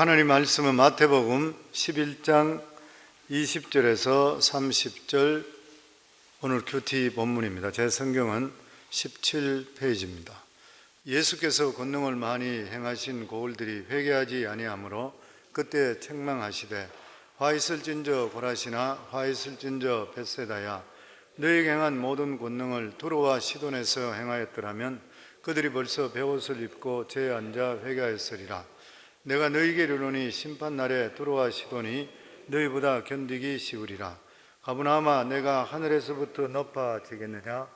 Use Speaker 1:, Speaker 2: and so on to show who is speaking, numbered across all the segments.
Speaker 1: 하나님 말씀은 마태복음 11장 20절에서 30절 오늘 큐티 본문입니다. 제 성경은 17페이지입니다. 예수께서 권능을 많이 행하신 고을들이 회개하지 아니하므로 그때 책망하시되 화 있을진저 고라시나 화 있을진저 벳세다야 너희에게 행한 모든 권능을 두로와 시돈에서 행하였더라면 그들이 벌써 베옷을 입고 제에 앉아 회개하였으리라. 내가 너희에게 이르노니 심판날에 두로와 시돈이 너희보다 견디기 쉬우리라. 가브나움아 내가 하늘에서부터 높아지겠느냐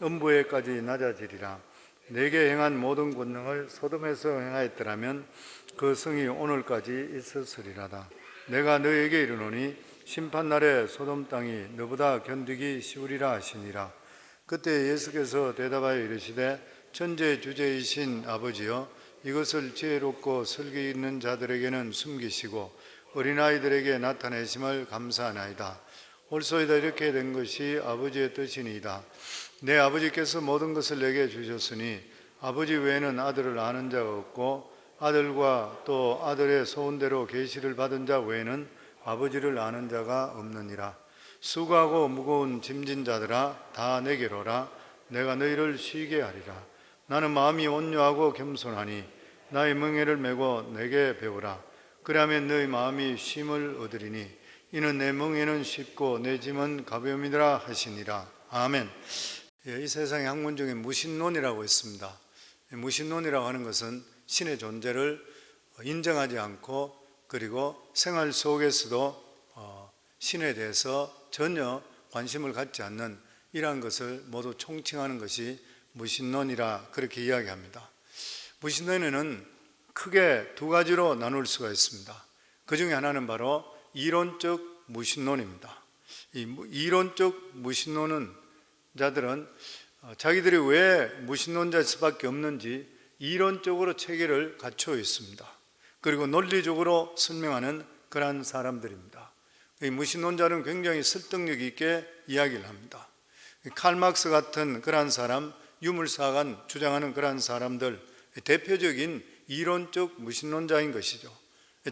Speaker 1: 음부에까지 낮아지리라. 내게 행한 모든 권능을 소돔에서 행하였더라면 그 성이 오늘까지 있었으리라다. 내가 너희에게 이르노니 심판날에 소돔 땅이 너보다 견디기 쉬우리라 하시니라. 그때 예수께서 대답하여 이르시되 천재주제이신 아버지여 이것을 지혜롭고 설계 있는 자들에게는 숨기시고 어린아이들에게 나타내심을 감사하나이다. 옳소이다. 이렇게 된 것이 아버지의 뜻이니이다. 내 아버지께서 모든 것을 내게 주셨으니 아버지 외에는 아들을 아는 자가 없고 아들과 또 아들의 소원대로 계시를 받은 자 외에는 아버지를 아는 자가 없느니라. 수고하고 무거운 짐진 자들아 다 내게로 오라. 내가 너희를 쉬게 하리라. 나는 마음이 온유하고 겸손하니 나의 멍에를 메고 내게 배우라. 그러면 너희 마음이 쉼을 얻으리니 이는 내 멍에는 쉽고 내 짐은 가벼움이라 하시니라. 아멘. 이 세상의 학문 중에 무신론이라고 있습니다. 무신론이라고 하는 것은 신의 존재를 인정하지 않고 그리고 생활 속에서도 신에 대해서 전혀 관심을 갖지 않는 이러한 것을 모두 총칭하는 것이 무신론이라 그렇게 이야기합니다. 무신론에는 크게 두 가지로 나눌 수가 있습니다. 그 중에 하나는 바로 이론적 무신론입니다. 이 이론적 무신론은 자들은 자기들이 왜 무신론자일 수밖에 없는지 이론적으로 체계를 갖추어 있습니다. 그리고 논리적으로 설명하는 그러한 사람들입니다. 이 무신론자는 굉장히 설득력 있게 이야기를 합니다. 칼막스 같은 그러한 사람, 유물사관 주장하는 그러한 사람들 대표적인 이론적 무신론자인 것이죠.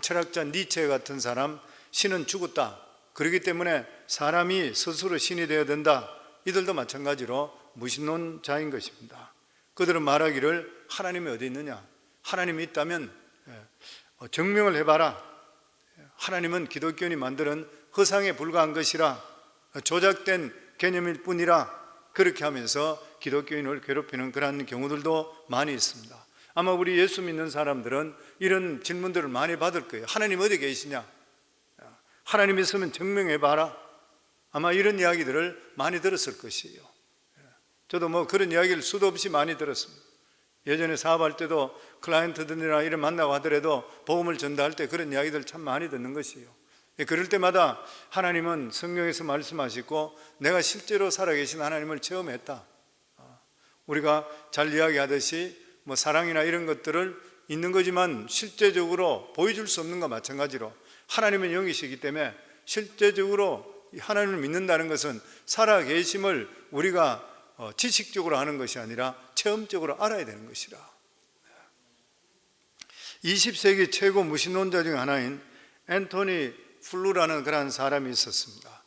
Speaker 1: 철학자 니체 같은 사람, 신은 죽었다. 그렇기 때문에 사람이 스스로 신이 되어야 된다. 이들도 마찬가지로 무신론자인 것입니다. 그들은 말하기를 하나님이 어디 있느냐? 하나님이 있다면 증명을 해봐라. 하나님은 기독교인이 만드는 허상에 불과한 것이라 조작된 개념일 뿐이라 그렇게 하면서 기독교인을 괴롭히는 그런 경우들도 많이 있습니다. 아마 우리 예수 믿는 사람들은 이런 질문들을 많이 받을 거예요. 하나님 어디 계시냐? 하나님 있으면 증명해봐라. 아마 이런 이야기들을 많이 들었을 것이에요. 저도 그런 이야기를 수도 없이 많이 들었습니다. 예전에 사업할 때도 클라이언트들이나 이런 만나고 하더라도 복음을 전달할 때 그런 이야기들 참 많이 듣는 것이에요. 그럴 때마다 하나님은 성경에서 말씀하시고 내가 실제로 살아계신 하나님을 체험했다. 우리가 잘 이야기하듯이 사랑이나 이런 것들을 있는 거지만 실제적으로 보여줄 수 없는 것과 마찬가지로 하나님은 영이시기 때문에 실제적으로 하나님을 믿는다는 것은 살아계심을 우리가 지식적으로 하는 것이 아니라 체험적으로 알아야 되는 것이라. 20세기 최고 무신론자 중 하나인 앤토니 플루라는 그런 사람이 있었습니다.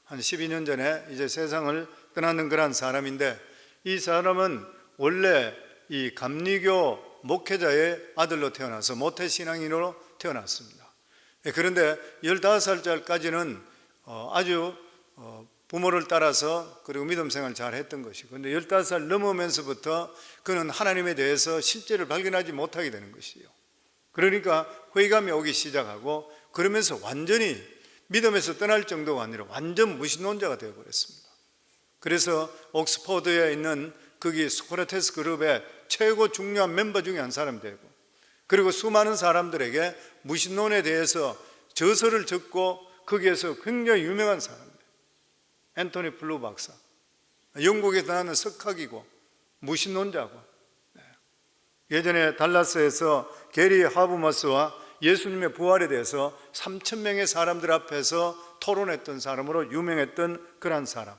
Speaker 1: 한 12년 전에 이제 세상을 떠나는 그런 사람인데 이 사람은 원래 이 감리교 목회자의 아들로 태어나서 모태신앙인으로 태어났습니다. 그런데 15살까지는 아주 부모를 따라서 그리고 믿음 생활을 잘 했던 것이고 그런데 15살 넘으면서부터 그는 하나님에 대해서 실제를 발견하지 못하게 되는 것이에요. 그러니까 회의감이 오기 시작하고 그러면서 완전히 믿음에서 떠날 정도가 아니라 완전 무신론자가 되어버렸습니다. 그래서 옥스퍼드에 있는 거기 소크라테스 그룹의 최고 중요한 멤버 중에 한 사람이 되고 그리고 수많은 사람들에게 무신론에 대해서 저서를 적고 거기에서 굉장히 유명한 사람입니다. 앤토니 플루 박사, 영국에서 나는 석학이고 무신론자고 예전에 달라스에서 게리 하버머스와 예수님의 부활에 대해서 3,000명의 사람들 앞에서 토론했던 사람으로 유명했던 그런 사람.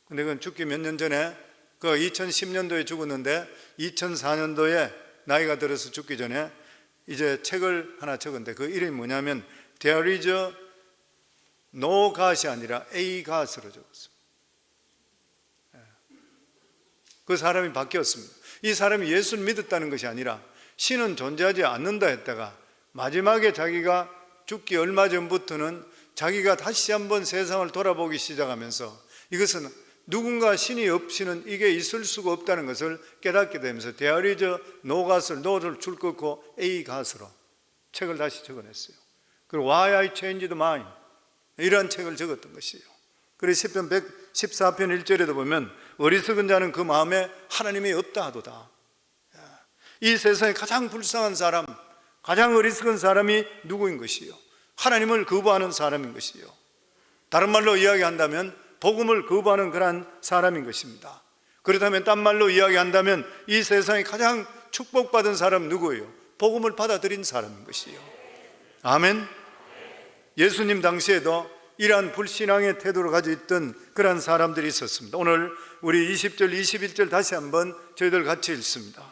Speaker 1: 근데 그건 죽기 몇 년 전에 그 2010년도에 죽었는데 2004년도에 나이가 들어서 죽기 전에 이제 책을 하나 적었는데 그 이름이 뭐냐면 There is no God이 아니라 A God으로 적었습니다. 그 사람이 바뀌었습니다. 이 사람이 예수를 믿었다는 것이 아니라 신은 존재하지 않는다 했다가 마지막에 자기가 죽기 얼마 전부터는 자기가 다시 한번 세상을 돌아보기 시작하면서 이것은 누군가 신이 없이는 이게 있을 수가 없다는 것을 깨닫게 되면서 There is no God을 no를 줄 긋고 A God으로 책을 다시 적어냈어요. 그리고 Why I Changed Mine 이러한 책을 적었던 것이에요. 그래서 시편 114편 1절에도 보면 어리석은 자는 그 마음에 하나님이 없다 하도다. 이 세상에 가장 불쌍한 사람, 가장 어리석은 사람이 누구인 것이요? 하나님을 거부하는 사람인 것이요. 다른 말로 이야기한다면 복음을 거부하는 그런 사람인 것입니다. 그렇다면 딴 말로 이야기한다면 이 세상에 가장 축복받은 사람 누구예요? 복음을 받아들인 사람인 것이요. 아멘. 예수님 당시에도 이러한 불신앙의 태도를 가지고 있던 그런 사람들이 있었습니다. 오늘 우리 20절, 21절 다시 한번 저희들 같이 읽습니다.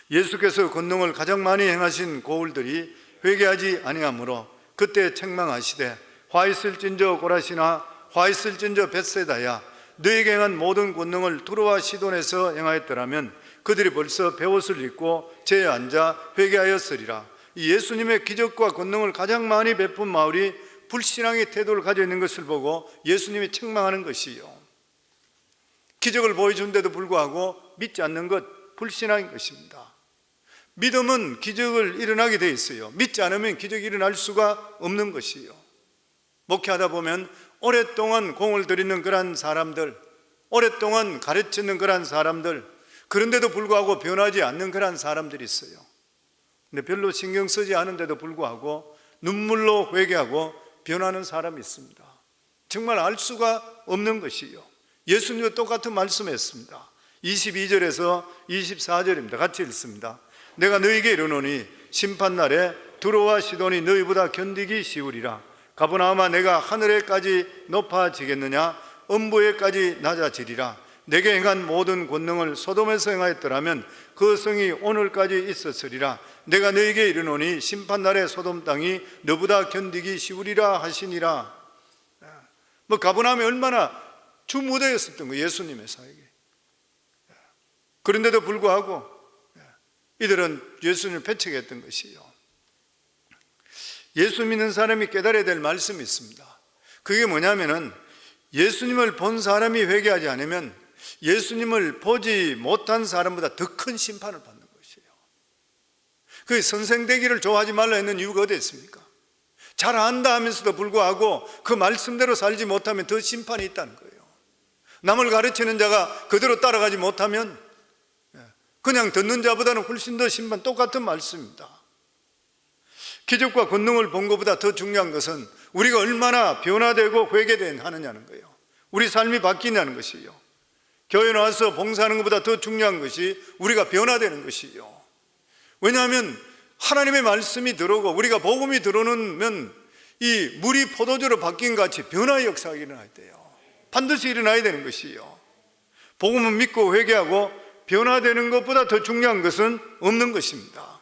Speaker 1: 예수께서 권능을 가장 많이 행하신 고울들이 회개하지 아니하므로 그때 책망하시되 화 있을진저 고라시나 화 있을진저 벳세다야 너에게 행한 모든 권능을 두로와 시돈에서 행하였더라면 그들이 벌써 베옷을 입고 제에 앉아 회개하였으리라. 이 예수님의 기적과 권능을 가장 많이 베푼 마을이 불신앙의 태도를 가지고 있는 것을 보고 예수님이 책망하는 것이요. 기적을 보여준데도 불구하고 믿지 않는 것 불신앙인 것입니다. 믿음은 기적을 일어나게 돼 있어요. 믿지 않으면 기적이 일어날 수가 없는 것이요. 목회하다 보면 오랫동안 공을 들이는 그런 사람들, 오랫동안 가르치는 그런 사람들, 그런데도 불구하고 변하지 않는 그런 사람들이 있어요. 근데 별로 신경 쓰지 않은데도 불구하고 눈물로 회개하고 변하는 사람이 있습니다. 정말 알 수가 없는 것이요. 예수님도 똑같은 말씀했습니다. 22절에서 24절입니다. 같이 읽습니다. 내가 너희에게 이르노니 심판날에 두로와 시돈이 너희보다 견디기 쉬우리라. 가버나움아 내가 하늘에까지 높아지겠느냐 음부에까지 낮아지리라. 내게 행한 모든 권능을 소돔에서 행하였더라면 그 성이 오늘까지 있었으리라. 내가 너희에게 이르노니 심판날에 소돔 땅이 너보다 견디기 쉬우리라 하시니라. 가버나움이 얼마나 주무대였었던 거예요, 예수님의 사역이. 그런데도 불구하고 이들은 예수님을 배척했던 것이요. 예수 믿는 사람이 깨달아야 될 말씀이 있습니다. 그게 뭐냐면은 예수님을 본 사람이 회개하지 않으면 예수님을 보지 못한 사람보다 더 큰 심판을 받는 것이에요. 그 선생 되기를 좋아하지 말라 했는 이유가 어디 있습니까? 잘 안다 하면서도 불구하고 그 말씀대로 살지 못하면 더 심판이 있다는 거예요. 남을 가르치는 자가 그대로 따라가지 못하면 그냥 듣는 자보다는 훨씬 더 심판, 똑같은 말씀입니다. 기적과 권능을 본 것보다 더 중요한 것은 우리가 얼마나 변화되고 회개하느냐는 거예요. 우리 삶이 바뀌냐는 것이에요. 교회 나와서 봉사하는 것보다 더 중요한 것이 우리가 변화되는 것이에요. 왜냐하면 하나님의 말씀이 들어오고 우리가 복음이 들어오면 이 물이 포도주로 바뀐 같이 변화의 역사가 일어나야 돼요. 반드시 일어나야 되는 것이에요. 복음은 믿고 회개하고 변화되는 것보다 더 중요한 것은 없는 것입니다.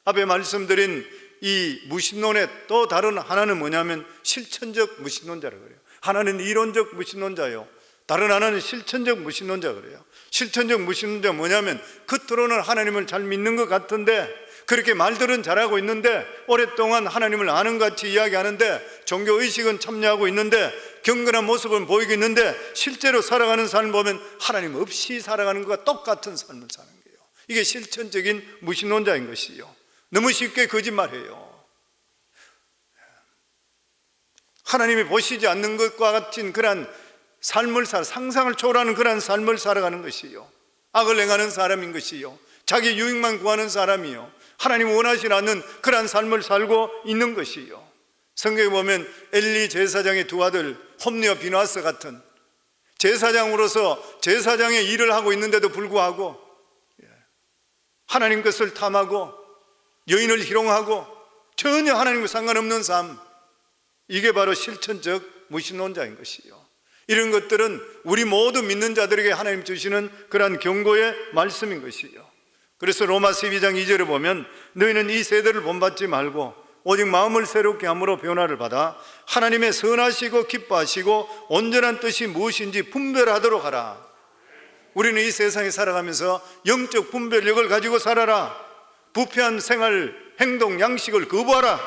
Speaker 1: 앞에 말씀드린 이 무신론의 또 다른 하나는 뭐냐면 실천적 무신론자라고 그래요. 하나는 이론적 무신론자요, 다른 하나는 실천적 무신론자 그래요. 실천적 무신론자 뭐냐면 겉으로는 하나님을 잘 믿는 것 같은데, 그렇게 말들은 잘하고 있는데, 오랫동안 하나님을 아는 것 같이 이야기하는데, 종교의식은 참여하고 있는데, 경건한 모습은 보이고 있는데, 실제로 살아가는 삶을 보면 하나님 없이 살아가는 것과 똑같은 삶을 사는 거예요. 이게 실천적인 무신론자인 것이요. 너무 쉽게 거짓말해요. 하나님이 보시지 않는 것과 같은 그런 삶을 상상을 초월하는 그런 삶을 살아가는 것이요. 악을 행하는 사람인 것이요. 자기 유익만 구하는 사람이요. 하나님 원하지 않는 그런 삶을 살고 있는 것이요. 성경에 보면 엘리 제사장의 두 아들 홈리와 비나스 같은 제사장으로서 제사장의 일을 하고 있는데도 불구하고 하나님 것을 탐하고 여인을 희롱하고 전혀 하나님과 상관없는 삶, 이게 바로 실천적 무신론자인 것이요. 이런 것들은 우리 모두 믿는 자들에게 하나님 주시는 그러한 경고의 말씀인 것이요. 그래서 로마서 12장 2절에 보면 너희는 이 세대를 본받지 말고 오직 마음을 새롭게 함으로 변화를 받아 하나님의 선하시고 기뻐하시고 온전한 뜻이 무엇인지 분별하도록 하라. 우리는 이 세상에 살아가면서 영적 분별력을 가지고 살아라. 부패한 생활, 행동, 양식을 거부하라.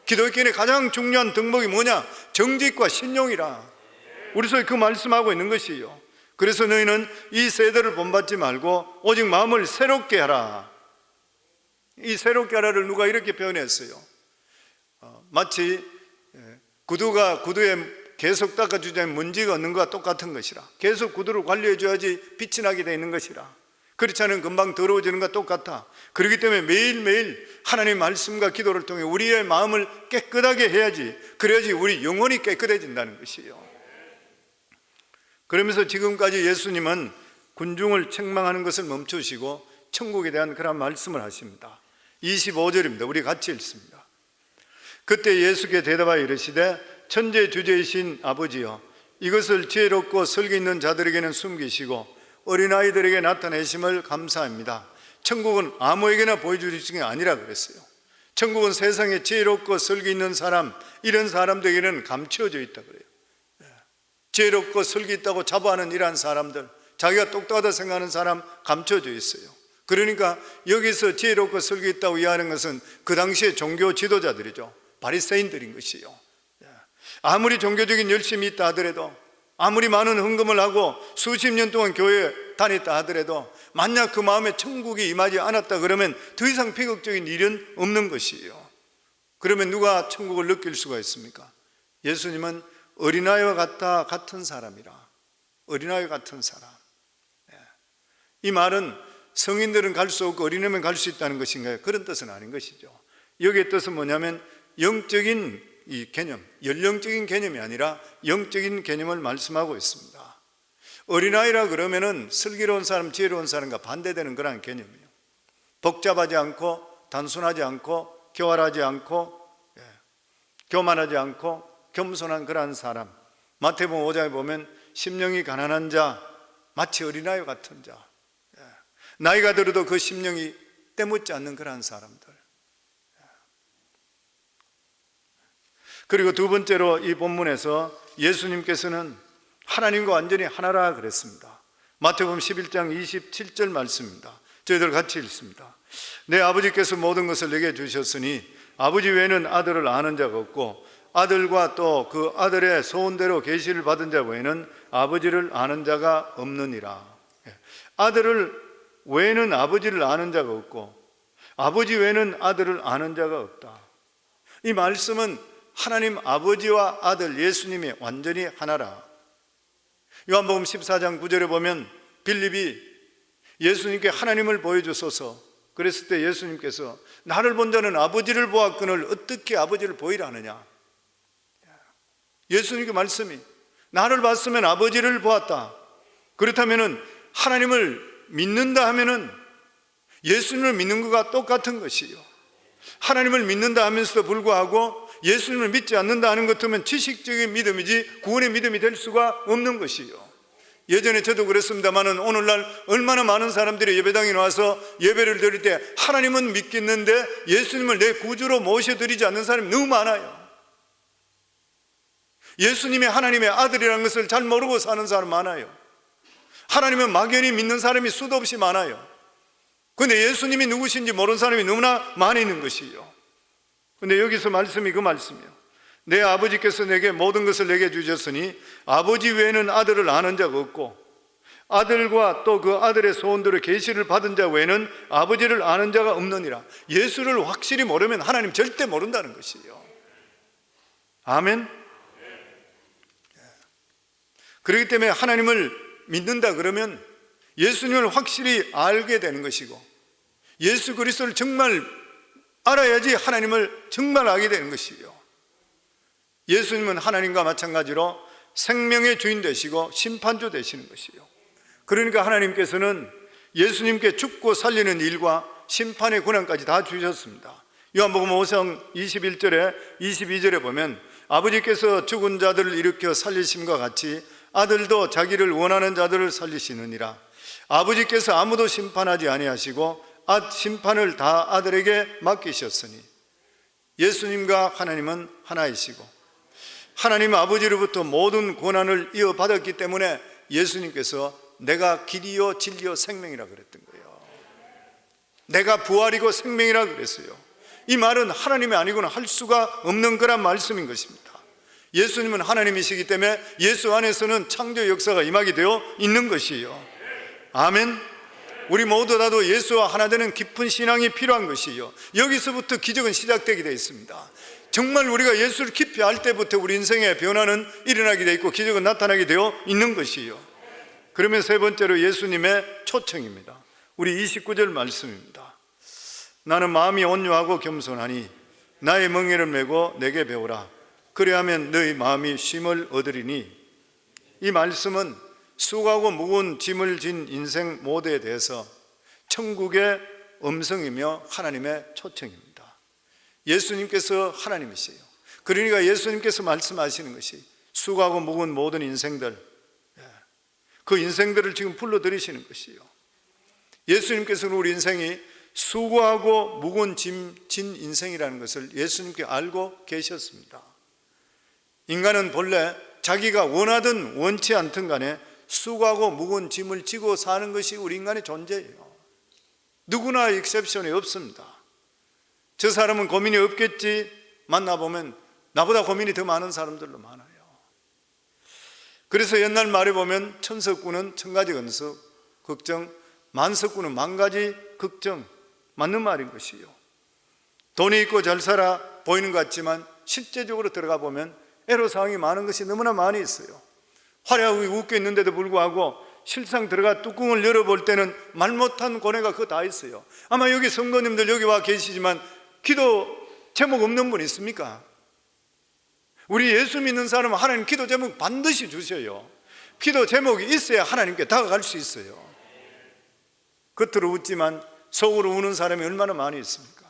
Speaker 1: 기독교인의 가장 중요한 덕목이 뭐냐? 정직과 신용이라. 우리 속에 그 말씀하고 있는 것이에요. 그래서 너희는 이 세대를 본받지 말고 오직 마음을 새롭게 하라. 이 새롭게 하라를 누가 이렇게 표현했어요. 마치 구두에 계속 닦아주자면 먼지가 없는 것과 똑같은 것이라. 계속 구두를 관리해줘야지 빛이 나게 되어 있는 것이라. 그렇지 않으면 금방 더러워지는 것과 똑같아. 그렇기 때문에 매일매일 하나님의 말씀과 기도를 통해 우리의 마음을 깨끗하게 해야지, 그래야지 우리 영혼이 깨끗해진다는 것이에요. 그러면서 지금까지 예수님은 군중을 책망하는 것을 멈추시고 천국에 대한 그런 말씀을 하십니다. 25절입니다. 우리 같이 읽습니다. 그때 예수께 대답하여 이르시되 천재주제이신 아버지여, 이것을 지혜롭고 설기 있는 자들에게는 숨기시고 어린아이들에게 나타내심을 감사합니다. 천국은 아무에게나 보여주신 게 아니라 그랬어요. 천국은 세상에 지혜롭고 설기 있는 사람, 이런 사람들에게는 감추어져 있다 그래요. 지혜롭고 설기 있다고 자부하는 이러한 사람들, 자기가 똑똑하다 생각하는 사람 감춰져 있어요. 그러니까 여기서 지혜롭고 설기 있다고 이해하는 것은 그 당시의 종교 지도자들이죠. 바리새인들인 것이요. 아무리 종교적인 열심이 있다 하더라도, 아무리 많은 헌금을 하고 수십 년 동안 교회에 다녔다 하더라도 만약 그 마음에 천국이 임하지 않았다 그러면 더 이상 비극적인 일은 없는 것이에요. 그러면 누가 천국을 느낄 수가 있습니까? 예수님은 어린아이와 같은 사람이라. 어린아이 같은 사람. 이 말은 성인들은 갈 수 없고 어린애만 갈 수 있다는 것인가요? 그런 뜻은 아닌 것이죠. 여기의 뜻은 뭐냐면 영적인 이 개념, 연령적인 개념이 아니라 영적인 개념을 말씀하고 있습니다. 어린아이라 그러면은 슬기로운 사람, 지혜로운 사람과 반대되는 그런 개념이에요. 복잡하지 않고 단순하지 않고 교활하지 않고 교만하지 않고 겸손한 그러한 사람. 마태복음 5장에 보면 심령이 가난한 자, 마치 어린아이 같은 자, 나이가 들어도 그 심령이 때묻지 않는 그러한 사람들. 그리고 두 번째로 이 본문에서 예수님께서는 하나님과 완전히 하나라 그랬습니다. 마태복음 11장 27절 말씀입니다. 저희들 같이 읽습니다. 내 아버지께서 모든 것을 내게 주셨으니 아버지 외에는 아들을 아는 자가 없고 아들과 또 그 아들의 소원대로 계시를 받은 자 외에는 아버지를 아는 자가 없느니라. 아들을 외에는 아버지를 아는 자가 없고 아버지 외에는 아들을 아는 자가 없다. 이 말씀은 하나님 아버지와 아들 예수님이 완전히 하나라. 요한복음 14장 9절에 보면 빌립이 예수님께 하나님을 보여주소서 그랬을 때 예수님께서 나를 본 자는 아버지를 보았거늘 어떻게 아버지를 보이라 하느냐. 예수님의 말씀이 나를 봤으면 아버지를 보았다. 그렇다면 하나님을 믿는다 하면은 예수님을 믿는 것과 똑같은 것이요. 하나님을 믿는다 하면서도 불구하고 예수님을 믿지 않는다 하는 것 같으면 지식적인 믿음이지 구원의 믿음이 될 수가 없는 것이요. 예전에 저도 그랬습니다만은 오늘날 얼마나 많은 사람들이 예배당에 나와서 예배를 드릴 때 하나님은 믿겠는데 예수님을 내 구주로 모셔드리지 않는 사람이 너무 많아요. 예수님이 하나님의 아들이라는 것을 잘 모르고 사는 사람 많아요. 하나님은 막연히 믿는 사람이 수도 없이 많아요. 그런데 예수님이 누구신지 모르는 사람이 너무나 많이 있는 것이에요. 그런데 여기서 말씀이 그 말씀이에요. 내 아버지께서 내게 모든 것을 내게 주셨으니 아버지 외에는 아들을 아는 자가 없고 아들과 또 그 아들의 소원대로 계시를 받은 자 외에는 아버지를 아는 자가 없느니라. 예수를 확실히 모르면 하나님 절대 모른다는 것이에요. 아멘. 그렇기 때문에 하나님을 믿는다 그러면 예수님을 확실히 알게 되는 것이고 예수 그리스도를 정말 알아야지 하나님을 정말 알게 되는 것이에요. 예수님은 하나님과 마찬가지로 생명의 주인 되시고 심판주 되시는 것이에요. 그러니까 하나님께서는 예수님께 죽고 살리는 일과 심판의 권한까지 다 주셨습니다. 요한복음 5장 21절에 22절에 보면 아버지께서 죽은 자들을 일으켜 살리심과 같이 아들도 자기를 원하는 자들을 살리시느니라. 아버지께서 아무도 심판하지 아니하시고 심판을 다 아들에게 맡기셨으니 예수님과 하나님은 하나이시고 하나님 아버지로부터 모든 권한을 이어받았기 때문에 예수님께서 내가 길이요 진리요 생명이라 그랬던 거예요. 내가 부활이고 생명이라 그랬어요. 이 말은 하나님이 아니고는 할 수가 없는 거란 말씀인 것입니다. 예수님은 하나님이시기 때문에 예수 안에서는 창조 역사가 임하게 되어 있는 것이에요. 아멘. 우리 모두 다도 예수와 하나 되는 깊은 신앙이 필요한 것이에요. 여기서부터 기적은 시작되게 되어 있습니다. 정말 우리가 예수를 깊이 알 때부터 우리 인생의 변화는 일어나게 되어 있고 기적은 나타나게 되어 있는 것이에요. 그러면 세 번째로 예수님의 초청입니다. 우리 29절 말씀입니다. 나는 마음이 온유하고 겸손하니 나의 멍에를 메고 내게 배우라. 그리하면 너희 마음이 쉼을 얻으리니. 이 말씀은 수고하고 무거운 짐을 진 인생 모두에 대해서 천국의 음성이며 하나님의 초청입니다. 예수님께서 하나님이세요. 그러니까 예수님께서 말씀하시는 것이 수고하고 무거운 모든 인생들, 그 인생들을 지금 불러들이시는 것이에요. 예수님께서는 우리 인생이 수고하고 무거운 짐 진 인생이라는 것을 예수님께 알고 계셨습니다. 인간은 본래 자기가 원하든 원치 않든 간에 수고하고 무거운 짐을 지고 사는 것이 우리 인간의 존재예요. 누구나 익셉션이 없습니다. 저 사람은 고민이 없겠지, 만나보면 나보다 고민이 더 많은 사람들도 많아요. 그래서 옛날 말에 보면 천석구는 천가지 걱정, 만석구는 만가지 걱정, 맞는 말인 것이요. 돈이 있고 잘 살아 보이는 것 같지만 실제적으로 들어가 보면 애로사항이 많은 것이 너무나 많이 있어요. 화려하게 웃고 있는데도 불구하고 실상 들어가 뚜껑을 열어볼 때는 말 못한 고뇌가 그거 다 있어요. 아마 여기 성도님들 여기 와 계시지만 기도 제목 없는 분 있습니까? 우리 예수 믿는 사람은 하나님 기도 제목 반드시 주셔요. 기도 제목이 있어야 하나님께 다가갈 수 있어요. 겉으로 웃지만 속으로 우는 사람이 얼마나 많이 있습니까?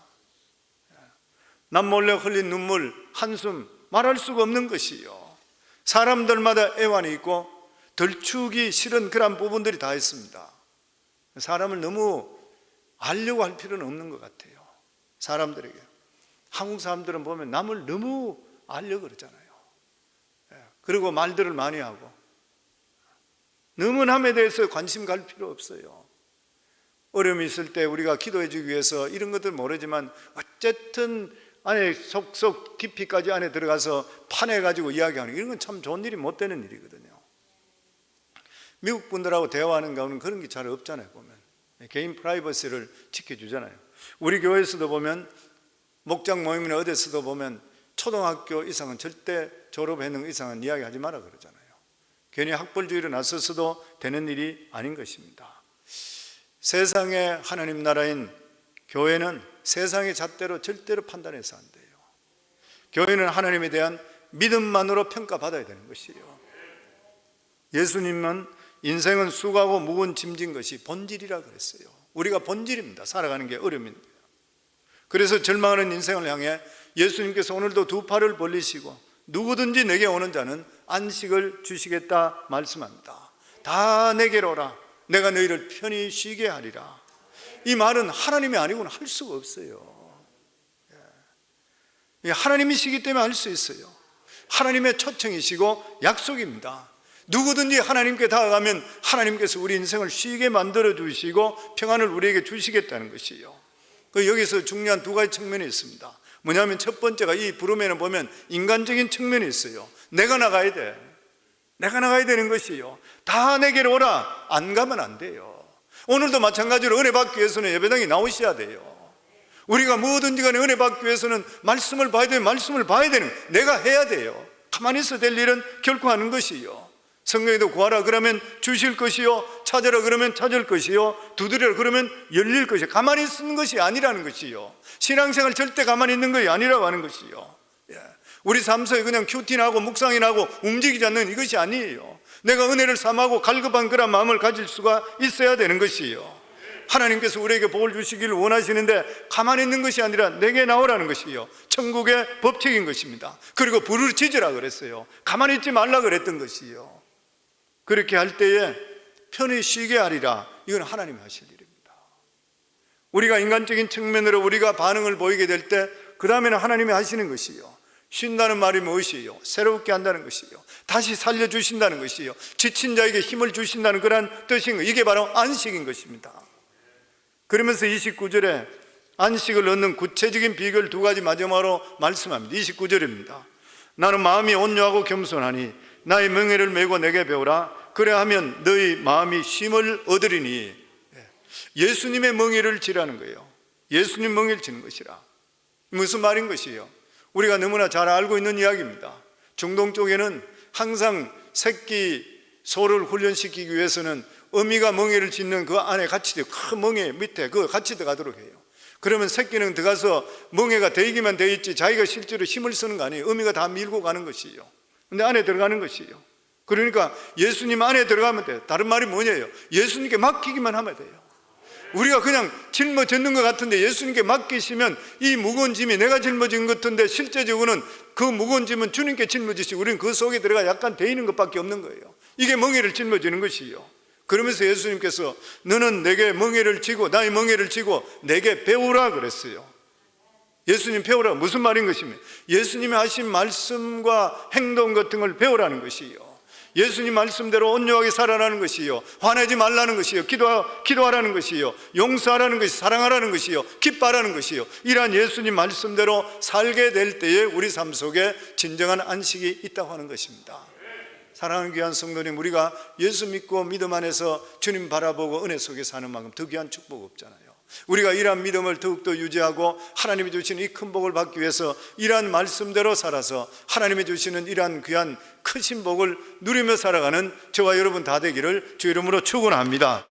Speaker 1: 남몰래 흘린 눈물, 한숨 말할 수가 없는 것이요. 사람들마다 애환이 있고 덜추기 싫은 그런 부분들이 다 있습니다. 사람을 너무 알려고 할 필요는 없는 것 같아요. 사람들에게. 한국 사람들은 보면 남을 너무 알려고 그러잖아요. 그리고 말들을 많이 하고 너무 남에 대해서 관심 갈 필요 없어요. 어려움이 있을 때 우리가 기도해 주기 위해서 이런 것들 모르지만 어쨌든 안에 속속 깊이까지 안에 들어가서 파내가지고 이야기하는 이런 건 참 좋은 일이 못 되는 일이거든요. 미국 분들하고 대화하는 가운데 그런 게 잘 없잖아요. 보면 개인 프라이버시를 지켜주잖아요. 우리 교회에서도 보면 목장 모임이나 어디서도 보면 초등학교 이상은 절대 졸업했는 이상은 이야기하지 마라 그러잖아요. 괜히 학벌주의로 나서서도 되는 일이 아닌 것입니다. 세상의 하나님 나라인 교회는 세상의 잣대로 절대로 판단해서 안 돼요. 교회는 하나님에 대한 믿음만으로 평가받아야 되는 것이에요. 예수님은 인생은 수고하고 무거운 짐진 것이 본질이라 그랬어요. 우리가 본질입니다. 살아가는 게 어려움입니다. 그래서 절망하는 인생을 향해 예수님께서 오늘도 두 팔을 벌리시고 누구든지 내게 오는 자는 안식을 주시겠다 말씀합니다. 다 내게로 오라. 내가 너희를 편히 쉬게 하리라. 이 말은 하나님이 아니고는 할 수가 없어요. 하나님이시기 때문에 할 수 있어요. 하나님의 초청이시고 약속입니다. 누구든지 하나님께 다가가면 하나님께서 우리 인생을 쉬게 만들어 주시고 평안을 우리에게 주시겠다는 것이에요. 여기서 중요한 두 가지 측면이 있습니다. 뭐냐면 첫 번째가 이 부름에는 보면 인간적인 측면이 있어요. 내가 나가야 돼. 내가 나가야 되는 것이에요. 다 내게로 오라. 안 가면 안 돼요. 오늘도 마찬가지로 은혜 받기 위해서는 예배당에 나오셔야 돼요. 우리가 뭐든지 간에 은혜 받기 위해서는 말씀을 봐야 되는 말씀을 봐야 되는 내가 해야 돼요. 가만히 있어 될 일은 결코 하는 것이요. 성경에도 구하라 그러면 주실 것이요, 찾으라 그러면 찾을 것이요, 두드리라 그러면 열릴 것이요. 가만히 있는 것이 아니라는 것이요. 신앙생활 절대 가만히 있는 것이 아니라고 하는 것이요. 우리 삶 속에 그냥 큐티나고 묵상이나고 움직이지 않는 이것이 아니에요. 내가 은혜를 삼하고 갈급한 그런 마음을 가질 수가 있어야 되는 것이에요. 하나님께서 우리에게 복을 주시기를 원하시는데 가만히 있는 것이 아니라 내게 나오라는 것이요. 천국의 법칙인 것입니다. 그리고 부르짖으라 그랬어요. 가만히 있지 말라 그랬던 것이요. 그렇게 할 때에 편히 쉬게 하리라. 이건 하나님이 하실 일입니다. 우리가 인간적인 측면으로 우리가 반응을 보이게 될 때 그 다음에는 하나님이 하시는 것이요, 쉰다는 말이 무엇이에요? 새롭게 한다는 것이요, 다시 살려주신다는 것이요, 지친 자에게 힘을 주신다는 그런 뜻인 것, 이게 바로 안식인 것입니다. 그러면서 29절에 안식을 얻는 구체적인 비결 두 가지 마지막으로 말씀합니다. 29절입니다. 나는 마음이 온유하고 겸손하니 나의 명예를 메고 내게 배우라. 그래하면 너희 마음이 쉼을 얻으리니. 예수님의 멍에를 지라는 거예요. 예수님 멍에를 지는 것이라. 무슨 말인 것이에요? 우리가 너무나 잘 알고 있는 이야기입니다. 중동 쪽에는 항상 새끼 소를 훈련시키기 위해서는 어미가 멍에를 짓는 그 안에 같이 큰 멍에 밑에 그 같이 들어가도록 해요. 그러면 새끼는 들어가서 멍에가 대기만 돼 있지 자기가 실제로 힘을 쓰는 거 아니에요. 어미가 다 밀고 가는 것이에요. 근데 안에 들어가는 것이에요. 그러니까 예수님 안에 들어가면 돼요. 다른 말이 뭐냐요? 예수님께 맡기기만 하면 돼요. 우리가 그냥 짊어졌는 것 같은데 예수님께 맡기시면 이 무거운 짐이 내가 짊어진 것 같은데 실제적으로는 그 무거운 짐은 주님께 짊어지시고 우리는 그 속에 들어가 약간 데이는 것밖에 없는 거예요. 이게 멍에를 짊어지는 것이에요. 그러면서 예수님께서 너는 내게 멍에를 지고 나의 멍에를 지고 내게 배우라 그랬어요. 예수님 배우라 무슨 말인 것이면 예수님이 하신 말씀과 행동 같은 걸 배우라는 것이에요. 예수님 말씀대로 온유하게 살아라는 것이요, 화내지 말라는 것이요, 기도하라는 것이요, 용서하라는 것이, 사랑하라는 것이요, 기뻐하라는 것이요, 이러한 예수님 말씀대로 살게 될 때에 우리 삶 속에 진정한 안식이 있다고 하는 것입니다. 사랑하는 귀한 성도님, 우리가 예수 믿고 믿음 안에서 주님 바라보고 은혜 속에 사는 만큼 더 귀한 축복 없잖아요. 우리가 이러한 믿음을 더욱더 유지하고 하나님이 주시는 이 큰 복을 받기 위해서 이러한 말씀대로 살아서 하나님이 주시는 이러한 귀한 크신 복을 누리며 살아가는 저와 여러분 다 되기를 주 이름으로 축원합니다.